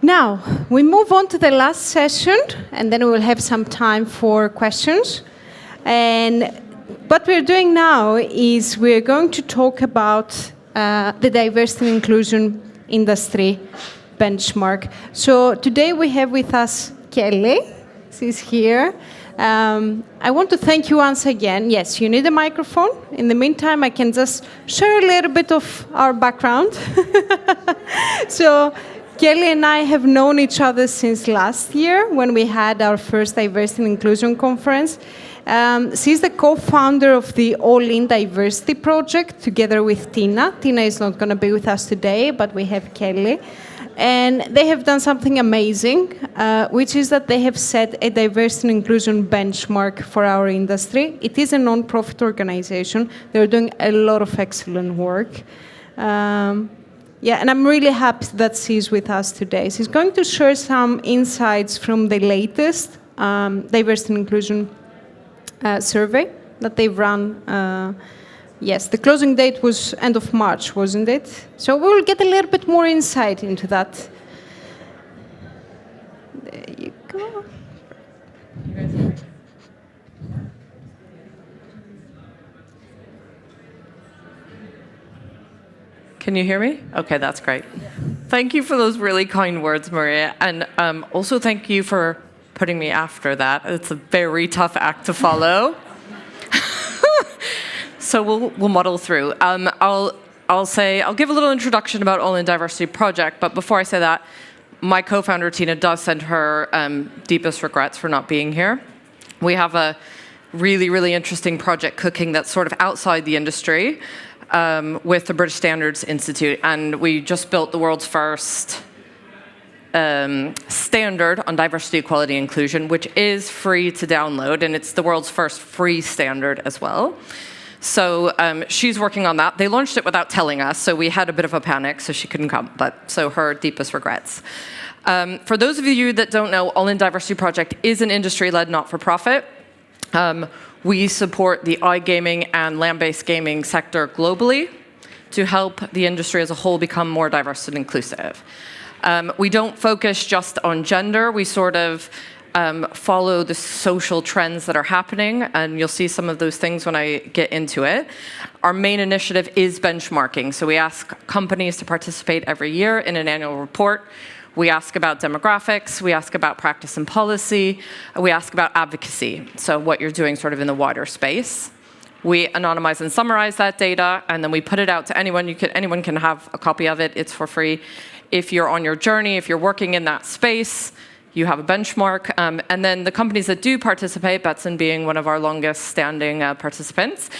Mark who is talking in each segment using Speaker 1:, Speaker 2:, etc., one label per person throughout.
Speaker 1: Now, we move on to the last session, and then we will have some time for questions. And what we're doing now is we're going to talk about the diversity and inclusion industry benchmark. So today we have with us Kelly. She's here. I want to thank you once again. Yes, you need a microphone. In the meantime, I can just share a little bit of our background. So Kelly and I have known each other since last year when we had our first Diversity and Inclusion conference. She's the co-founder of the All-In Diversity Project together with Tina. Tina is not going to be with us today, but we have Kelly. And they have done something amazing, which is that they have set a diversity and inclusion benchmark for our industry. It is a non-profit organization. They're doing a lot of excellent work. And I'm really happy that she's with us today. She's going to share some insights from the latest diversity and inclusion survey that they've run. Yes, the closing date was end of March, wasn't it? So we will get a little bit more insight into that. There you go.
Speaker 2: Can you hear me? Okay, that's great. Thank you for those really kind words, Maria. And also thank you for putting me after that. It's a very tough act to follow. So we'll muddle through. I'll give a little introduction about All-In Diversity Project, but before I say that, my co-founder Tina does send her deepest regrets for not being here. We have a really, really interesting project cooking that's sort of outside the industry with the British Standards Institute, and we just built the world's first standard on diversity, equality, and inclusion, which is free to download, and it's the world's first free standard as well. So she's working on that. They launched it without telling us, so we had a bit of a panic, so she couldn't come, but so her deepest regrets. For those of you that don't know, All-In Diversity Project is an industry-led not-for-profit. We support the iGaming and land-based gaming sector globally to help the industry as a whole become more diverse and inclusive. We don't focus just on gender. We sort of follow the social trends that are happening, and you'll see some of those things when I get into it. Our main initiative is benchmarking. So we ask companies to participate every year in an annual report. We ask about demographics, we ask about practice and policy, we ask about advocacy, so what you're doing sort of in the wider space. We anonymize and summarize that data, and then we put it out to anyone. Anyone can have a copy of it, it's for free. If you're on your journey, if you're working in that space, you have a benchmark. And then the companies that do participate, Betsson being one of our longest standing participants,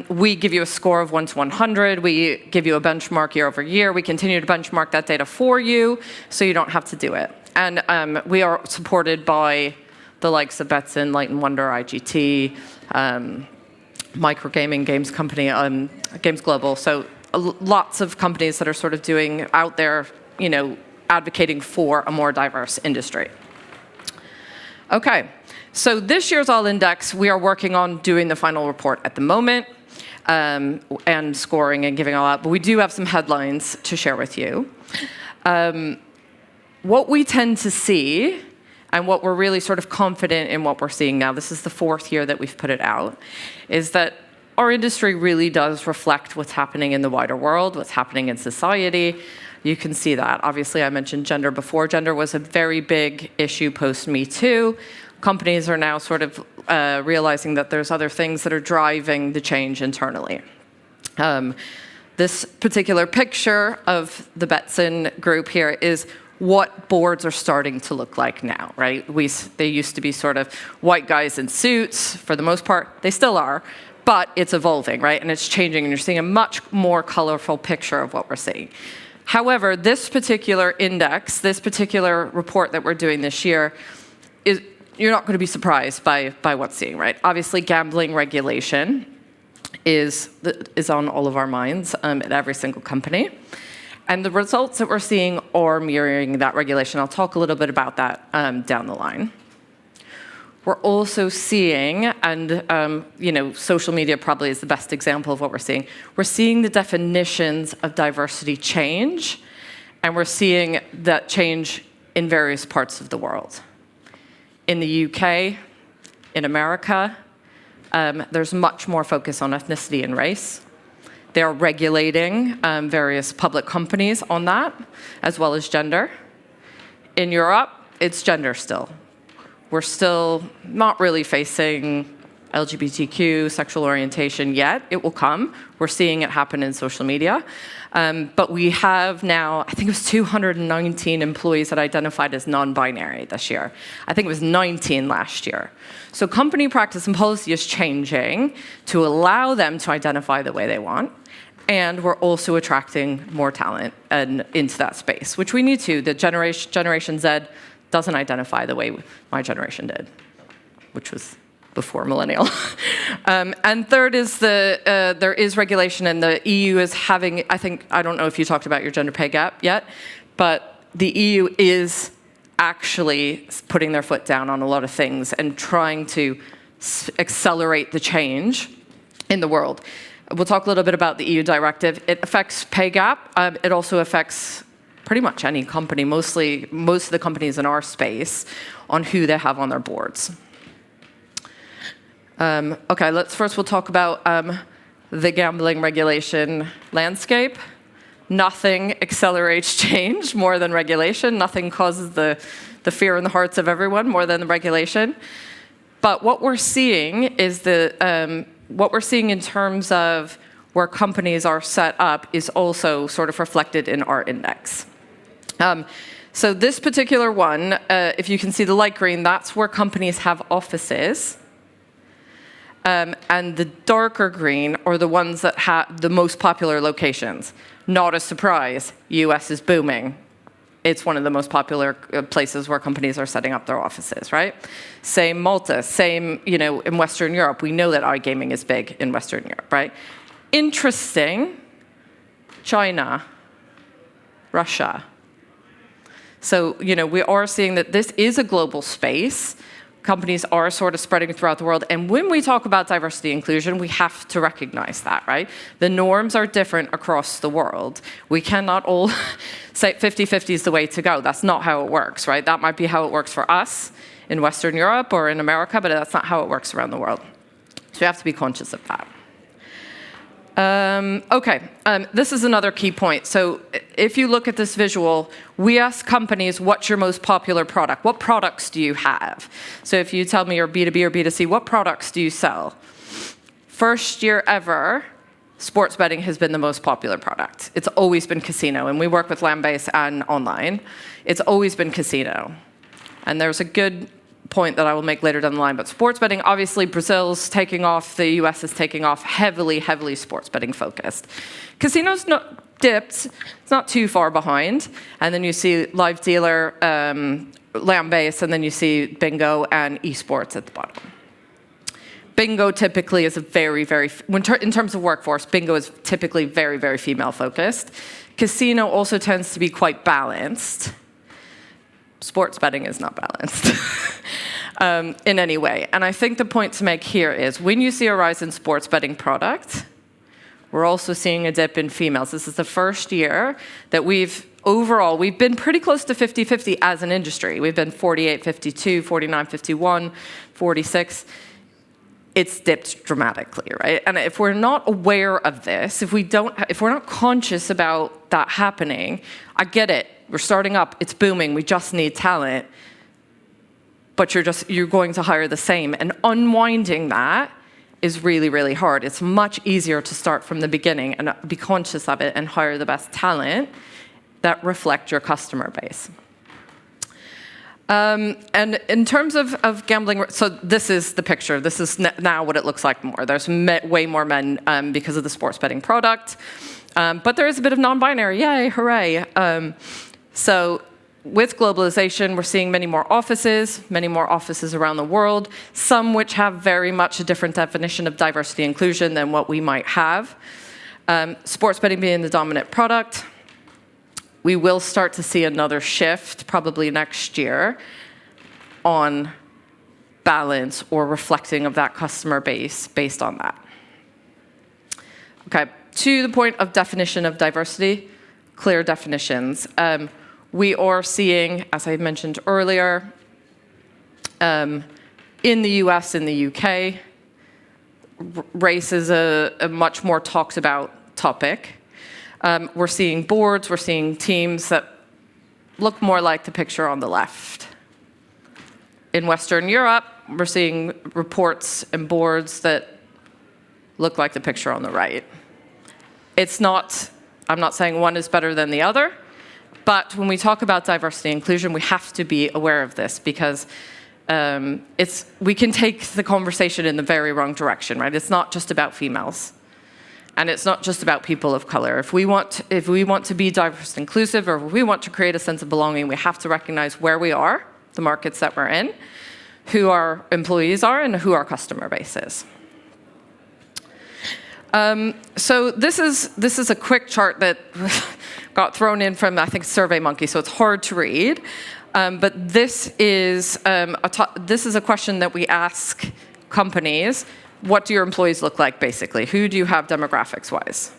Speaker 2: we give you a score of 1 to 100. We give you a benchmark year over year. We continue to benchmark that data for you, so you don't have to do it. And we are supported by the likes of Betsson, Light & Wonder, IGT, Microgaming Games Company, Games Global. So lots of companies that are sort of doing out there, advocating for a more diverse industry. Okay. So this year's All-Index, we are working on doing the final report at the moment, and scoring and giving all out, but we do have some headlines to share with you. What we tend to see, and what we're really sort of confident in what we're seeing now, this is the 4th year that we've put it out, is that our industry really does reflect what's happening in the wider world, what's happening in society. You can see that. Obviously, I mentioned gender before. Gender was a very big issue post-Me Too. Companies are now sort of realizing that there's other things that are driving the change internally. This particular picture of the Betsson group here is what boards are starting to look like now, right? They used to be sort of white guys in suits, for the most part. They still are, but it's evolving, right? And it's changing, and you're seeing a much more colorful picture of what we're seeing. However, this particular index, this particular report that we're doing this year, you're not going to be surprised by what's seeing, right? Obviously, gambling regulation is on all of our minds at every single company. And the results that we're seeing are mirroring that regulation. I'll talk a little bit about that down the line. We're also seeing, and social media probably is the best example of what we're seeing. We're seeing the definitions of diversity change, And we're seeing that change in various parts of the world. In the UK, in America, there's much more focus on ethnicity and race. They're regulating various public companies on that, as well as gender. In Europe, it's gender still. We're still not really facing LGBTQ, sexual orientation yet. It will come. We're seeing it happen in social media. But we have now, I think it was 219 employees that identified as non-binary this year. I think it was 19 last year. So company practice and policy is changing to allow them to identify the way they want. And we're also attracting more talent into that space, which we need to. The Generation Z doesn't identify the way my generation did, which was before millennial. And third is there is regulation, and the EU is having, I don't know if you talked about your gender pay gap yet, but the EU is actually putting their foot down on a lot of things and trying to accelerate the change in the world. We'll talk a little bit about the EU directive. It affects pay gap. It also affects pretty much any company, most of the companies in our space, on who they have on their boards. Okay, we'll talk about the gambling regulation landscape. Nothing accelerates change more than regulation. Nothing causes the fear in the hearts of everyone more than the regulation. But what we're seeing is what we're seeing in terms of where companies are set up is also sort of reflected in our index. So this particular one, if you can see the light green, that's where companies have offices. And the darker green are the ones that have the most popular locations. Not a surprise, US is booming. It's one of the most popular places where companies are setting up their offices, right? Same Malta, same, in Western Europe. We know that iGaming is big in Western Europe, right? Interesting, China, Russia. So, we are seeing that this is a global space. Companies are sort of spreading throughout the world. And when we talk about diversity inclusion, we have to recognize that, right? The norms are different across the world. We cannot all say 50-50 is the way to go. That's not how it works, right? That might be how it works for us in Western Europe or in America, but that's not how it works around the world. So we have to be conscious of that. This is another key point. So if you look at this visual, we ask companies, what's your most popular product? What products do you have? So if you tell me you're B2B or B2C, what products do you sell? First year ever, sports betting has been the most popular product. It's always been casino, and we work with land-based and online. It's always been casino. And there's a good point that I will make later down the line, but sports betting, obviously Brazil's taking off, the US is taking off, heavily sports betting focused. Casino's not dipped, it's not too far behind, and then you see live dealer, land-based, and then you see bingo and esports at the bottom. Bingo typically is a in terms of workforce, bingo is typically very female focused. Casino also tends to be quite balanced. Sports betting is not balanced in any way. And I think the point to make here is when you see a rise in sports betting product, we're also seeing a dip in females. This is the first year that we've been pretty close to 50-50 as an industry. We've been 48-52, 49-51, 46. It's dipped dramatically, right? And if we're not aware of this, if we're not conscious about that happening, I get it. We're starting up, it's booming, we just need talent, but you're going to hire the same. And unwinding that is really hard. It's much easier to start from the beginning and be conscious of it and hire the best talent that reflect your customer base. And in terms of gambling, so this is the picture. This is now what it looks like more. There's way more men because of the sports betting product. But there is a bit of non-binary, yay, hooray. So with globalization, we're seeing many more offices around the world, some which have very much a different definition of diversity inclusion than what we might have. Sports betting being the dominant product, we will start to see another shift, probably next year, on balance or reflecting of that customer base based on that. Okay, to the point of definition of diversity, clear definitions. We are seeing, as I mentioned earlier, in the US, in the UK, race is a much more talked about topic. We're seeing boards, we're seeing teams that look more like the picture on the left. In Western Europe, we're seeing reports and boards that look like the picture on the right. I'm not saying one is better than the other, but when we talk about diversity and inclusion, we have to be aware of this because we can take the conversation in the very wrong direction, right? It's not just about females, and it's not just about people of color. If we want to be diverse and inclusive, or if we want to create a sense of belonging, we have to recognize where we are, the markets that we're in, who our employees are, and who our customer base is. So this is a quick chart that got thrown in from, I think, SurveyMonkey, so it's hard to read. But this is a question that we ask companies: what do your employees look like, basically? Who do you have demographics-wise?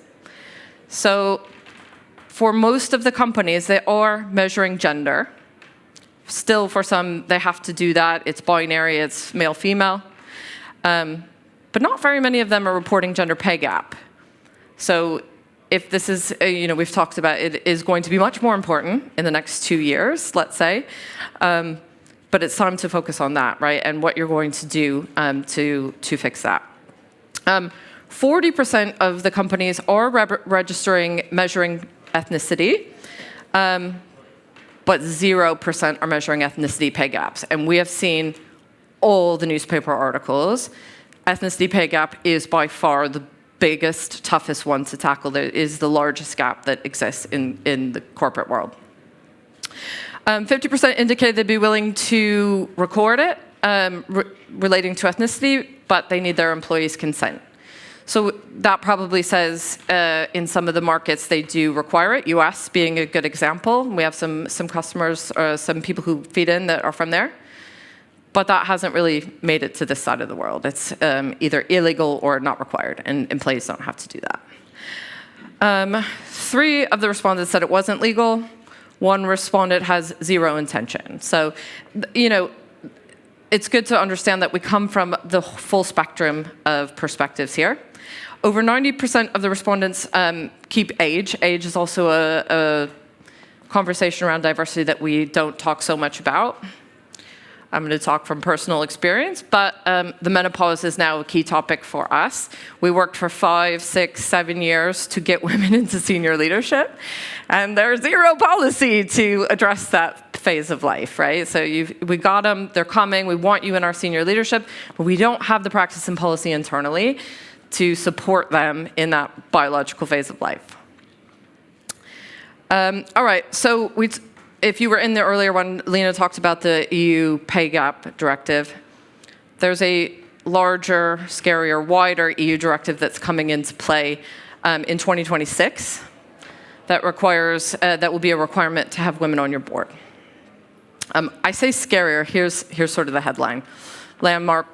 Speaker 2: So for most of the companies, they are measuring gender. Still, for some, they have to do that. It's binary, it's male-female. But not very many of them are reporting gender pay gap. So if this is, we've talked about it is going to be much more important in the next 2 years, let's say. But it's time to focus on that, right? And what you're going to do to fix that. 40% of the companies are measuring ethnicity, but 0% are measuring ethnicity pay gaps. And we have seen all the newspaper articles. Ethnicity pay gap is by far the biggest, toughest one to tackle. It is the largest gap that exists in the corporate world. 50% indicated they'd be willing to record it relating to ethnicity, but they need their employees' consent. So that probably says in some of the markets they do require it, US being a good example. We have some customers, some people who feed in that are from there. But that hasn't really made it to this side of the world. It's either illegal or not required, and employees don't have to do that. 3 of the respondents said it wasn't legal. 1 respondent has 0 intention. So, it's good to understand that we come from the full spectrum of perspectives here. Over 90% of the respondents keep age. Age is also a conversation around diversity that we don't talk so much about. I'm going to talk from personal experience, but the menopause is now a key topic for us. We worked for 5, 6, 7 years to get women into senior leadership, and there's 0 policy to address that phase of life, right? So we got them, they're coming, we want you in our senior leadership, but we don't have the practice and policy internally to support them in that biological phase of life. All right, so if you were in the earlier one, Lena talked about the EU pay gap directive. There's a larger, scarier, wider EU directive that's coming into play in 2026 that will be a requirement to have women on your board. I say scarier, here's sort of the headline. Landmark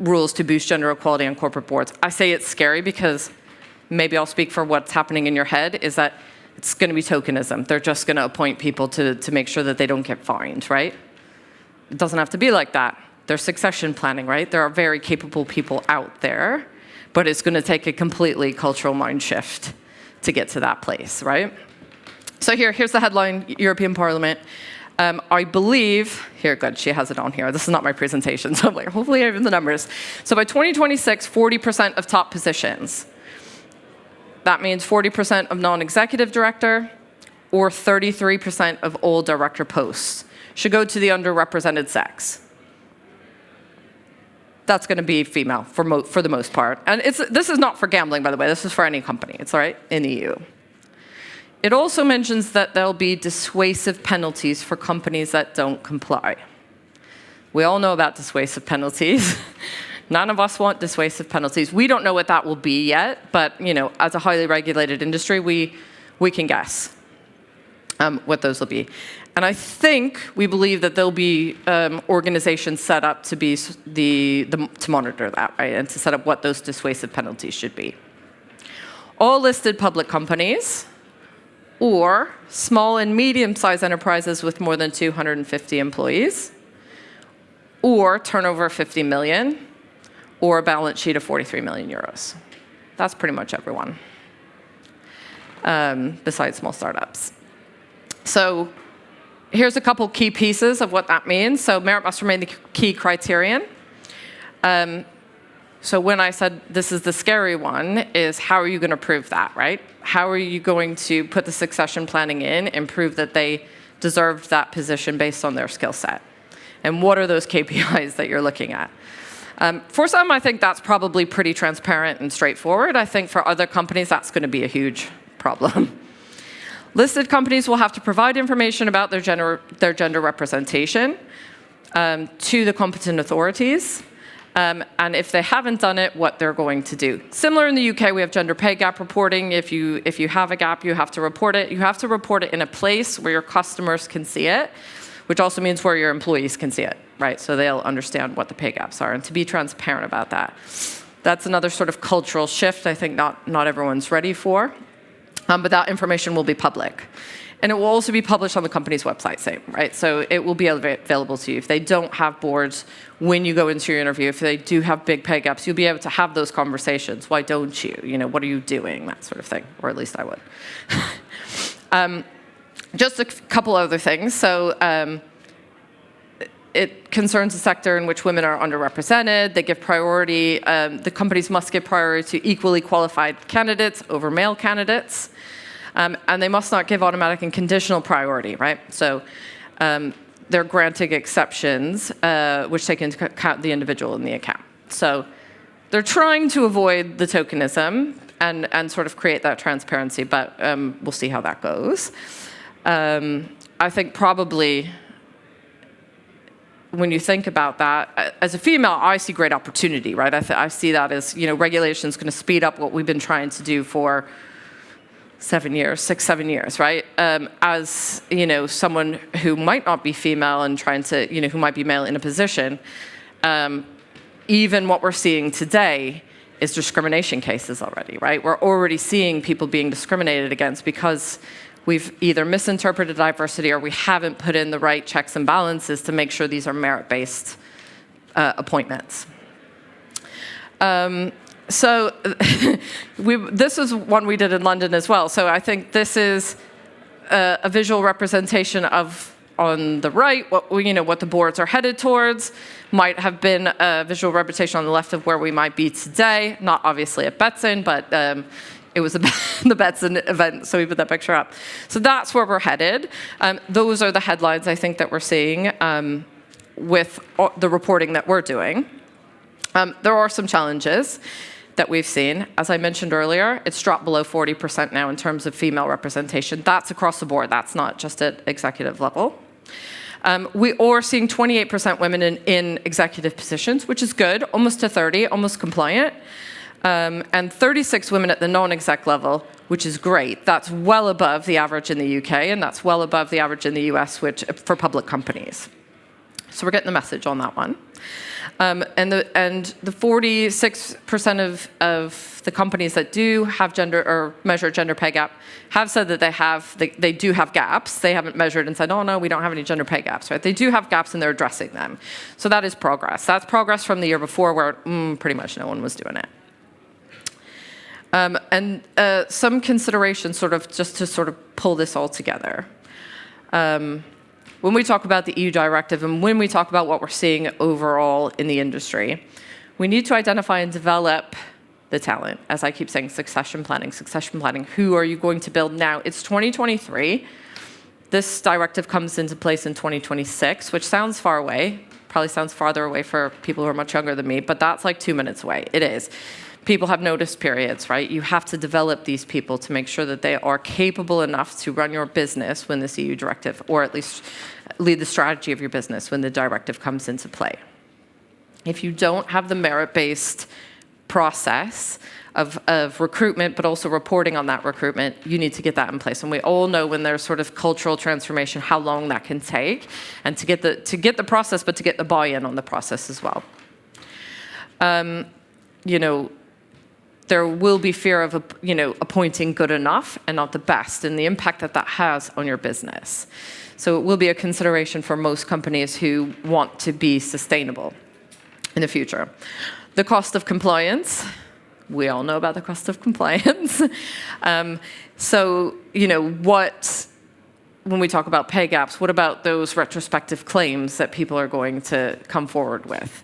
Speaker 2: rules to boost gender equality on corporate boards. I say it's scary because maybe I'll speak for what's happening in your head, is that it's going to be tokenism. They're just going to appoint people to make sure that they don't get fined, right? It doesn't have to be like that. There's succession planning, right? There are very capable people out there, but it's going to take a completely cultural mind shift to get to that place, right? So here's the headline, European Parliament. I believe, good, she has it on here. This is not my presentation, so I'm like, hopefully I have the numbers. So by 2026, 40% of top positions. That means 40% of non-executive director or 33% of all director posts should go to the underrepresented sex. That's going to be female for the most part. And this is not for gambling, by the way. This is for any company. It's all right in the EU. It also mentions that there'll be dissuasive penalties for companies that don't comply. We all know about dissuasive penalties. None of us want dissuasive penalties. We don't know what that will be yet, but as a highly regulated industry, we can guess what those will be. And I think we believe that there'll be organizations set up to be to monitor that, right, and to set up what those dissuasive penalties should be. All listed public companies or small and medium-sized enterprises with more than 250 employees, or turnover of 50 million, or a balance sheet of 43 million euros. That's pretty much everyone, besides small startups. So here's a couple key pieces of what that means. So merit must remain the key criterion. So when I said this is the scary one, is how are you going to prove that, right? How are you going to put the succession planning in and prove that they deserved that position based on their skill set? And what are those KPIs that you're looking at? For some, I think that's probably pretty transparent and straightforward. I think for other companies, that's going to be a huge problem. Listed companies will have to provide information about their gender representation to the competent authorities. And if they haven't done it, what they're going to do. Similar in the UK, we have gender pay gap reporting. If you have a gap, you have to report it. You have to report it in a place where your customers can see it, which also means where your employees can see it, right? So they'll understand what the pay gaps are, and to be transparent about that. That's another sort of cultural shift I think not everyone's ready for. But that information will be public. And it will also be published on the company's website, same, right? So it will be available to you. If they don't have boards when you go into your interview, if they do have big pay gaps, you'll be able to have those conversations. Why don't you? You know, what are you doing? That sort of thing, or at least I would. Just a couple other things. So it concerns a sector in which women are underrepresented. They give priority, the companies must give priority to equally qualified candidates over male candidates. And they must not give automatic and conditional priority, right? So they're granting exceptions, which take into account the individual in the account. So they're trying to avoid the tokenism and sort of create that transparency, but we'll see how that goes. I think probably when you think about that, as a female, I see great opportunity, right? I see that as, you know, regulation is going to speed up what we've been trying to do for 7 years, 6, 7 years, right? As, you know, someone who might not be female and trying to, you know, who might be male in a position, even what we're seeing today is discrimination cases already, right? We're already seeing people being discriminated against because we've either misinterpreted diversity or we haven't put in the right checks and balances to make sure these are merit-based appointments. So this is one we did in London as well. So I think this is a visual representation of, on the right, what the boards are headed towards. Might have been a visual representation on the left of where we might be today. Not obviously at Betsson, but it was the Betsson event, so we put that picture up. So that's where we're headed. Those are the headlines I think that we're seeing with the reporting that we're doing. There are some challenges that we've seen. As I mentioned earlier, it's dropped below 40% now in terms of female representation. That's across the board. That's not just at executive level. We are seeing 28% women in executive positions, which is good, almost to 30, almost compliant. And 36 women at the non-exec level, which is great. That's well above the average in the UK, and that's well above the average in the US, which for public companies. So we're getting the message on that one. And the 46% of the companies that do have gender or measure gender pay gap have said that they do have gaps. They haven't measured and said, oh no, we don't have any gender pay gaps, right? They do have gaps and they're addressing them. So that is progress. That's progress from the year before where pretty much no one was doing it. And some considerations just to pull this all together. When we talk about the EU directive and when we talk about what we're seeing overall in the industry, we need to identify and develop the talent. As I keep saying, succession planning. Who are you going to build now? It's 2023. This directive comes into place in 2026, which sounds far away. Probably sounds farther away for people who are much younger than me, but that's like 2 minutes away. It is. People have notice periods, right? You have to develop these people to make sure that they are capable enough to run your business when this EU directive, or at least lead the strategy of your business when the directive comes into play. If you don't have the merit-based process of recruitment, but also reporting on that recruitment, you need to get that in place. And we all know when there's sort of cultural transformation, how long that can take, and to get the process, but to get the buy-in on the process as well. there will be fear of appointing good enough and not the best, and the impact that that has on your business. So it will be a consideration for most companies who want to be sustainable in the future. The cost of compliance. We all know about the cost of compliance. So, when we talk about pay gaps, what about those retrospective claims that people are going to come forward with?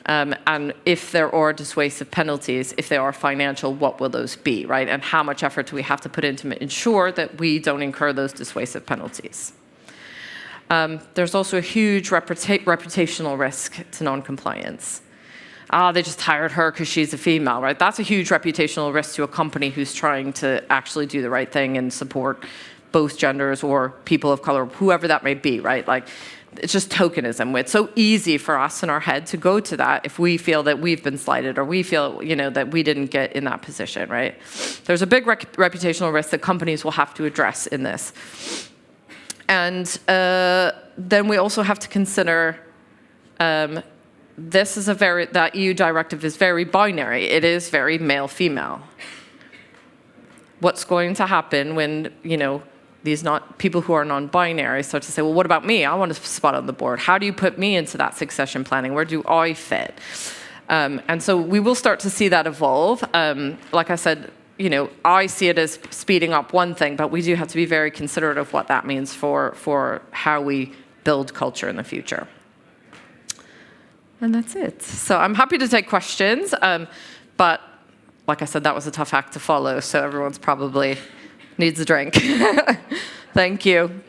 Speaker 2: And if there are dissuasive penalties, if they are financial, what will those be, right? And how much effort do we have to put in to ensure that we don't incur those dissuasive penalties? There's also a huge reputational risk to non-compliance. They just hired her because she's a female, right? That's a huge reputational risk to a company who's trying to actually do the right thing and support both genders or people of color, whoever that may be, right? Like, it's just tokenism. It's so easy for us in our head to go to that if we feel that we've been slighted or we feel, that we didn't get in that position, right? There's a big reputational risk that companies will have to address in this. And then we also have to consider that EU directive is very binary. It is very male-female. What's going to happen when, people who are non-binary start to say, well, what about me? I want a spot on the board. How do you put me into that succession planning? Where do I fit? And so we will start to see that evolve. Like I said, I see it as speeding up one thing, but we do have to be very considerate of what that means for how we build culture in the future. And that's it. So I'm happy to take questions, but like I said, that was a tough act to follow, so everyone's probably needs a drink. Thank you.